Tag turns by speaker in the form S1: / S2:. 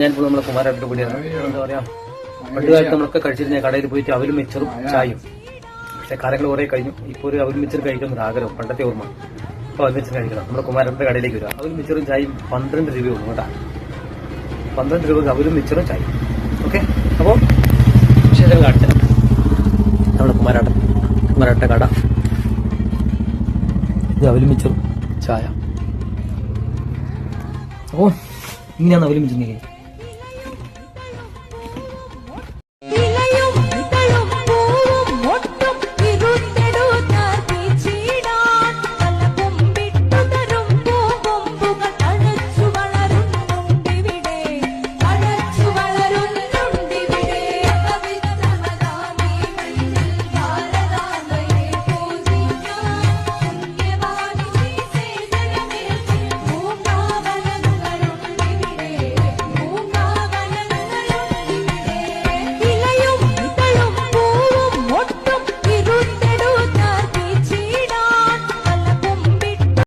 S1: ഞാനിപ്പോൾ നമ്മളെ കുമാരേട്ടൻ്റെ കൂടിയാണ്. എന്താ പറയാ, പണ്ട് കാലത്ത് നമ്മളൊക്കെ കഴിച്ചിരുന്ന കടയിൽ പോയിട്ട് അവലും മിച്ചറും ചായയും. പക്ഷെ കാലങ്ങൾ കുറെ കഴിഞ്ഞു. ഇപ്പോൾ ഒരു അവലും മിച്ചർ കഴിക്കുന്ന ഒരു ആഗ്രഹം, പണ്ടത്തെ ഓർമ്മ. അപ്പോൾ അവൽ മിച്ചർ കഴിക്കണം. നമ്മുടെ കുമാരേട്ടൻ്റെ കടയിലേക്ക് വരിക. അവലും മിച്ചറും ചായയും 12 രൂപയുള്ളൂ കേട്ടാ. 12 രൂപക്ക് അവലും മിച്ചറും ചായയും. ഓക്കെ, അപ്പോൾ വിശേഷങ്ങൾ കാണിച്ചു നമ്മുടെ കുമാരേട്ടൻ്റെ കട. ഇത് അവലും മിച്ചറും ചായ. അപ്പോൾ ഇങ്ങനെയാണ് അവലും മിച്ചർ നീ